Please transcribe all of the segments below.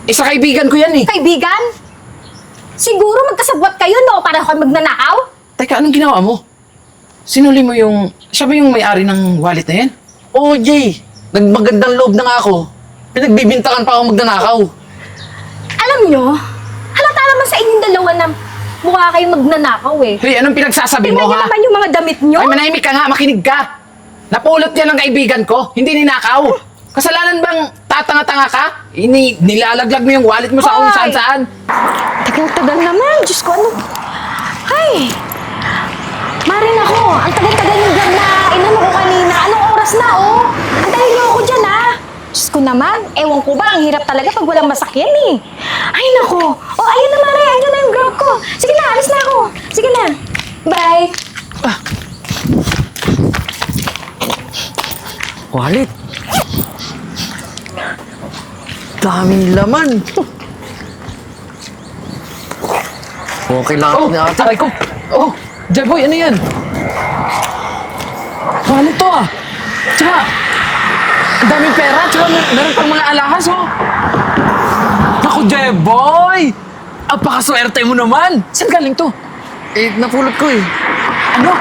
Isa kaibigan ko yan eh. Kaibigan? Siguro magkasabwat kayo, no? Para kayo magnanakaw? Teka, anong ginawa mo? Sinuli mo yung... Siya ba yung may-ari ng wallet na yan? Oo, Jay. Nagmagandang loob na nga ako. Pinagbibintangan pa ako magnanakaw. Alam nyo, halata naman sa inyong dalawa na mukha kayong magnanakaw eh. Hey, anong pinagsasabi Tingnan mo nyo ha? naman yung mga damit nyo. Ay, manahimik ka nga, makinig ka. Napulot yan ng kaibigan ko, hindi ninakaw. Kasalanan bang tatanga-tanga ka? Nilalaglag mo yung wallet mo sa kung Hoy! saan-saan. Tagal-tagal naman. Diyos ko, ano? Ay! Marin ako. Ang tagal-tagal yung vlog na inano ko kanina. Anong oras na, oh? Antayin niyo ako dyan, ha? Diyos ko naman. Ewan ko ba, ang hirap talaga pag walang masakyan, eh. Ay, nako. Oh, ayun na, Mare. Ayun na yung grab ko. Sige na, alis na ako. Sige na. Bye. Wallet. Daming laman. Oo, kailangan na ata. Aray ko. Oh, Jeboy, ano yan? Ano to ah? Tsaka, ang daming pera, tsaka meron pang mga alahas oh. Naku, Jeboy! Apakaswerte mo naman! Saan galing to? Eh, napulot ko eh. Ano?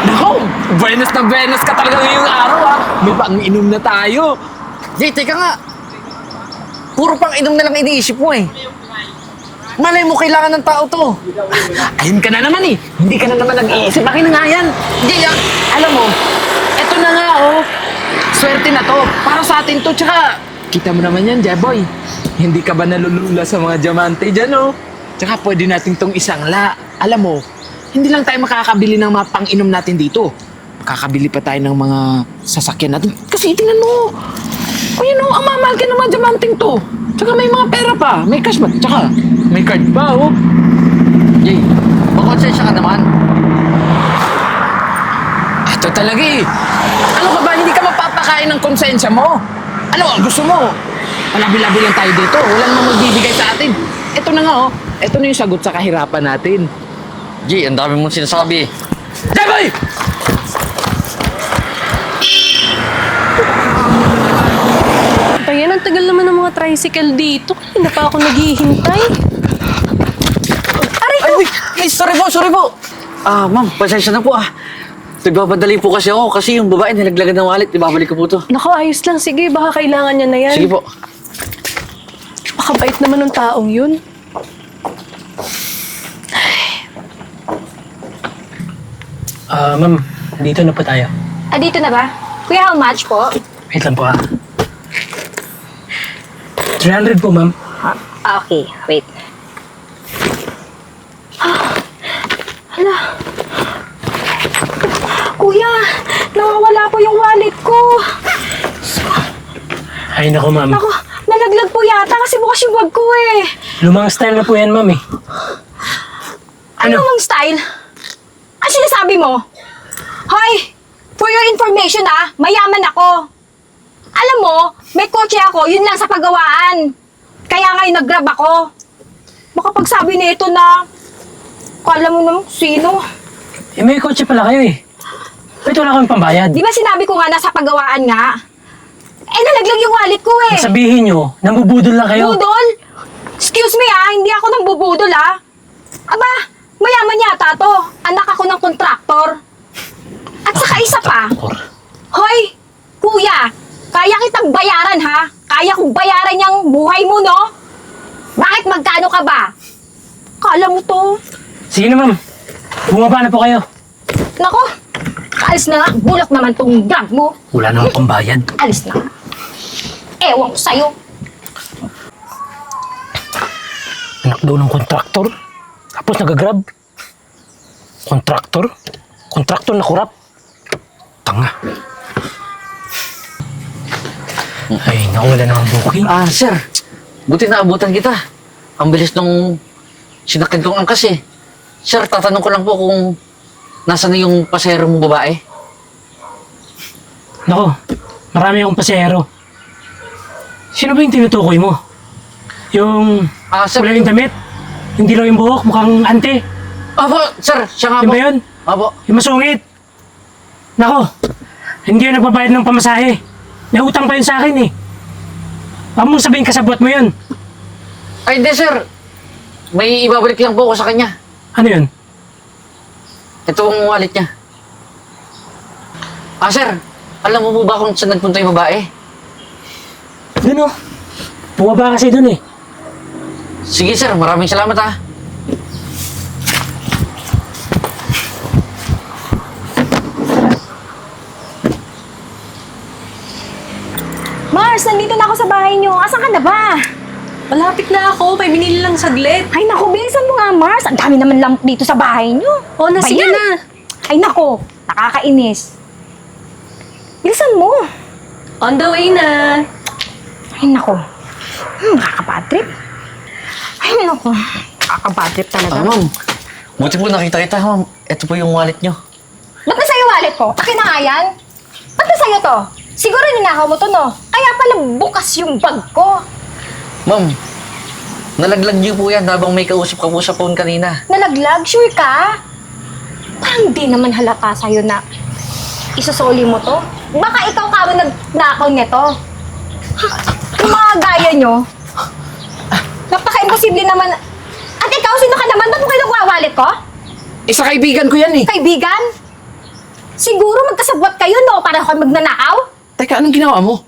Naku, buenas ka talaga ngayong araw ah. May pang-inom na tayo. Jay, teka nga. Puro pang inom na lang iniisip mo eh. Malay mo, kailangan ng tao to. Ayun ka na naman eh. Hindi ka na naman nag-iisip. Akin na nga yan. Jay, Alam mo, eto na nga oh. Swerte na to. Para sa atin to. Tsaka, kita mo naman yan, Jeboy. Hindi ka ba nalulula sa mga diamante dyan oh? Tsaka pwede natin tong isangla. Alam mo, hindi lang tayo makakabili ng mga pang-inom natin dito. Makakabili pa tayo ng mga sasakyan natin. Kasi tingnan mo. O yun oh, ang mamahal ka ng mga diamanting to. Tsaka may mga pera pa. May cash ba? Tsaka, may card pa oh. Jay, makonsensya ka naman. Ito talaga eh. Ano ka ba? Hindi ka mapapakain ng konsensya mo. Ano ang gusto mo? Palabi-labi lang tayo dito. Walang namang magbibigay sa atin. Ito na nga oh. Ito na yung sagot sa kahirapan natin. Jay, ang dami mong sinasabi. Jeboy! Ayan, ang tagal naman ng mga tricycle dito. Hindi pa ako naghihintay. Ay, uy! Ay, sorry po. Ma'am, pasensya na po ah. Nagbabadali po kasi ako kasi yung babae nilaglagan ng wallet. Ibabalik ko po to. Naku, ayos lang. Sige, baka kailangan niya na yan. Sige po. Makabait naman ng taong yun. Ma'am, dito na po tayo. Ah, dito na ba? Kuya, how much po? Wait lang po 300 po, ma'am. Okay, wait. Hala. Kuya, nawawala po yung wallet ko. Ay, naku, ma'am. Ako, nalaglag po yata kasi bukas yung bag ko eh. Lumang style na po yan, ma'am, eh. Ano mong style? Ano sinasabi mo? Hoy, for your information mayaman ako. Alam mo, may kotse ako, yun lang sa pagawaan. Kaya ngayon nag-grab ako. Baka pagsabi nito na, kala mo naman sino. Eh, may kotse pala kayo, eh. Ba't wala kami pambayad? Di ba sinabi ko nga nasa pagawaan nga? Eh, nalaglag yung wallet ko eh. Sabihin nyo, nambubudol lang kayo. Budol? Excuse me hindi ako nang bubudol Aba, mayaman yata to. Anak ako ng kontraktor. At saka isa pa. Hoy, kuya, kaya kitang bayaran Kaya kong bayaran yung buhay mo, no? Bakit magkano ka ba? Kala mo to. Sige na, ma'am. Bumaba na po kayo. Nako, alis na nga. Bulak naman tong grab mo. Wala na akong pambayad. Alis na nga. Ewan ko sa'yo. Anak daw ng kontraktor. Tapos nag-grab. Kontraktor? Kontraktor na kurap. Tanga. Ay, nawala na ang booking. Sir. Buti na abutan kita. Ang bilis nung sinakyan kong angkas eh. Sir, tatanong ko lang po kung nasaan na yung pasahero mong babae. Nako, marami akong pasahero. Sino ba yung tinutukoy mo? Yung Sir. kulay yung damit? Yung dilaw yung buhok, mukhang ante? Opo, sir. Siya nga Yun po. ba yun? Opo. Yung masungit? Nako, hindi yun nagbabayad ng pamasahe. May utang pa yun sa akin eh. Huwag mong sabihin kasabwat mo yun. Ay, hindi sir. May ibabalik lang po ako sa kanya. Ano yun? Ito ang wallet niya. Ah, sir. Alam mo po ba kung saan nagpunta yung babae? Doon oh. Bumaba kasi doon eh. Sige, sir. Maraming salamat, ha. Mars, nandito na ako sa bahay niyo. Asan ka na ba? Malapit na ako. May binili lang saglit. Ay naku, bilisan mo nga, Mars. Ang dami naman lamp dito sa bahay niyo. O, na sige Bayan. na. Ay naku, nakakainis. Bilisan mo. On the way na. Ay naku. Nakaka-bad-trip. Ay naku, nakaka-bad-trip talaga. Ah, ma'am. Buti po nakita kita, ma'am. Ito po yung wallet niyo. Ba't na sa'yo wallet ko? Akin na nga yan. Ba't na sa'yo to? Siguro ninakaw mo to, no? Kaya pala bukas yung bag ko. Ma'am, nalaglag niyo po yan habang may kausap ka po sa phone kanina. Nalaglag, sure ka? Parang di naman halata sa'yo na isusoli mo to. Baka ikaw ka mo nagnakaw nito. Yung mga gaya nyo, napaka-imposible naman. At ikaw, sino ka naman? Ba't mo kinukuha wallet ko? Isa kaibigan ko yan eh. Kaibigan? Siguro magkasabwat kayo, no? Para ako magnanakaw? Teka, anong ginawa mo?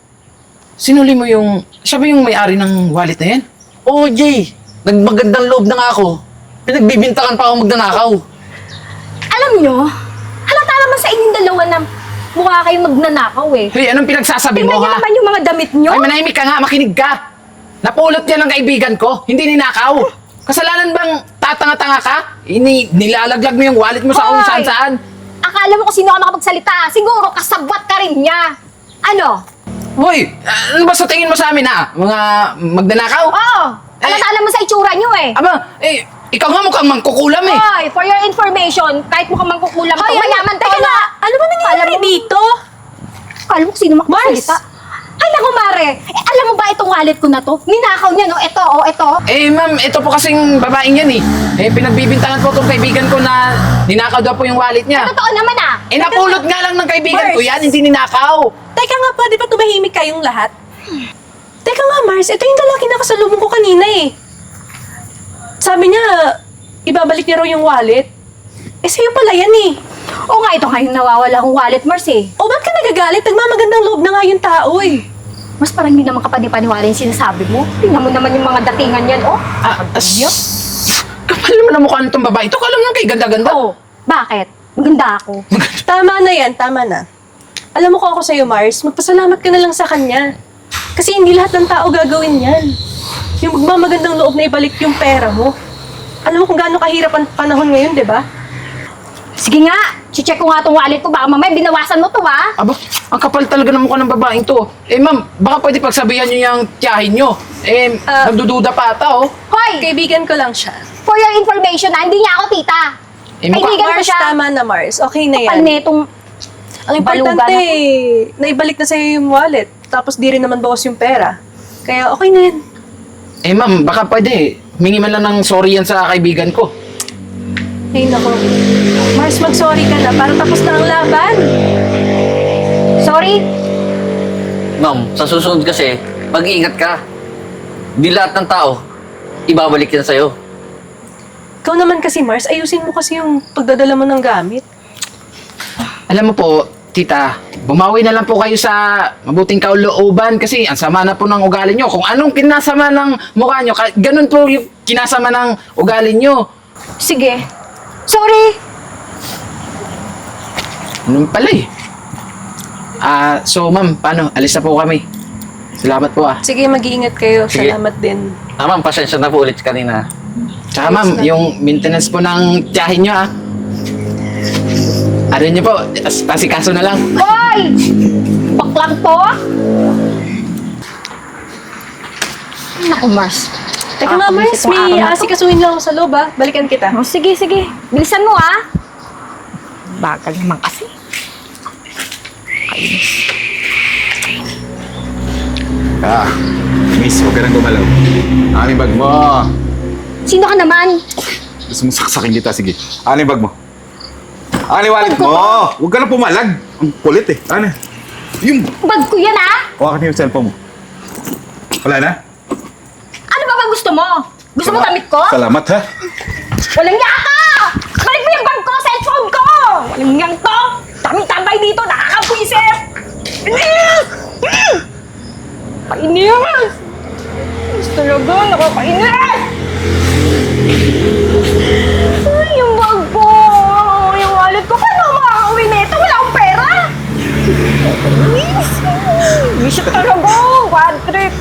Sinuli mo yung... Siya ba yung may-ari ng wallet na yan? Oo, Jay. Nagmagandang loob na nga ako. Pinagbibintangan pa ako magnanakaw. Alam nyo, halata naman sa inyong dalawa na mukha kayong magnanakaw eh. Hey, anong pinagsasabi Tingnan mo, nyo ha? naman yung mga damit nyo. Ay, manahimik ka nga, makinig ka. Napulot yan ng kaibigan ko, hindi ninakaw. Kasalanan bang tatanga-tanga ka? Nilalaglag mo yung wallet mo sa kung Hoy! saan-saan. Akala mo kung sino ka makapagsalita. Siguro kasabwat ka rin niya. Ano? Hoy, ano ba sa tingin mo sa amin, ha? Mga magnanakaw? Oo! Halata naman sa itsura nyo eh. Aba, ikaw nga mukhang mangkukulam eh. Hoy, for your information, kahit mukhang mangkukulam to, mayaman to. Teka na, ano ba nangyayari dito? Akala mo kung sino makapagsalita. Ay, naku, Mare. Alam mo ba itong wallet ko na to? Ninakaw niya, no? Ito. Ma'am, ito po kasing babaeng yan eh. Pinagbibintangan po itong kaibigan ko na ninakaw daw po yung wallet niya. Totoo naman ah. Napulot nga lang ng kaibigan ko Mars. yan, hindi ninakaw. Teka nga, pwede ba tumahimik kayong lahat? Teka nga, Mars. Ito yung lalaki na kasalubong ko kanina eh. Sabi niya, ibabalik niya raw yung wallet. Eh, sa'yo pala yan eh. Oo nga, ito nga yung nawawala kong wallet, Mars eh. O, ba't ka nagagalit? Nagmamagandang loob na nga yung tao eh. Mas parang hindi naman kapani-paniwala yung sinasabi mo. Tingnan mo naman yung mga datingan yan, oh. Kapal naman ang mukha nitong babae. Ito ka alam lang kay ganda-ganda. Oo. Bakit? Maganda ako. Tama na yan, tama na. Alam mo ko ako sa'yo, Mars, magpasalamat ka na lang sa kanya. Kasi hindi lahat ng tao gagawin yan. Yung magmamagandang loob na ibalik yung pera mo. Alam mo kung gaano kahirap ang panahon ngayon, di ba? Sige nga, check ko nga itong wallet ko. Baka mamaya binawasan mo to, ha? Aba, ang kapal talaga ng mukha ng babaeng to. Ma'am, baka pwede pagsabihan nyo yung tiyahin nyo. Nagdududa pa ata, oh. Hoy! Kaibigan ko lang siya. For your information, hindi niya ako tita. Kaibigan ko Mars, siya. tama na, Mars. Okay na Kapal yan. netong Ang importante, naibalik na sa'yo yung wallet. Tapos di rin naman bawas yung pera. Kaya okay na yan. Ma'am, baka pwede. Mingi man lang ng sorry yan sa kaibigan ko. Ay, nako. Mars, mag-sorry ka na. Parang tapos na ang laban. Sorry. Ma'am, sa susunod kasi, mag-iingat ka. Di lahat ng tao, ibabalik yan sa'yo. Ikaw naman kasi, Mars, ayusin mo kasi yung pagdadala mo ng gamit. Alam mo po, tita, bumawi na lang po kayo sa mabuting kaulooban kasi ang sama na po ng ugali nyo. Kung anong kinasama ng mukha nyo, ganun po yung kinasama ng ugali nyo. Sige. Sorry. Ganun pala eh. So ma'am, paano? Alis na po kami. Salamat po ah. Sige, mag-iingat kayo. Sige. Salamat din. Ma'am, pasensya na po ulit kanina. Tsaka ma'am, yung maintenance po ng tiyahin nyo ah. Ano nyo po, pasikaso na lang. Hoy! Baklang to? Naku, Mars. Teka nga, Mars, Itong araw may na to. asikasuhin lang ako sa loob, ah. Balikan kita. Oh, sige. Bilisan mo, ha? Bagal naman kasi. Miss, huwag ka nang gumalaw. Ano yung bag mo? Sino ka naman? Gusto mong saksakin kita, sige. Ano yung bag mo? Ano yung wallet mo? Huwag ka nang pumalag. Ang kulit eh. Ano? Yung... Bag ko yan, ha? Huwag ka yung cellphone mo. Wala na? Ano ba ba gusto mo? Gusto mo damit ko? Salamat ha. Walang niya ka! Balik mo yung bag ko, cellphone ko! Walang niyang to! Daming tambay dito, nakakapwisip! Inis! Kainis! Inis talaga, nakakainis! Ay, yung bag ko! Yung wallet ko, paano makakauwi nito? Wala akong pera! Inis! Inis talaga, bad trip!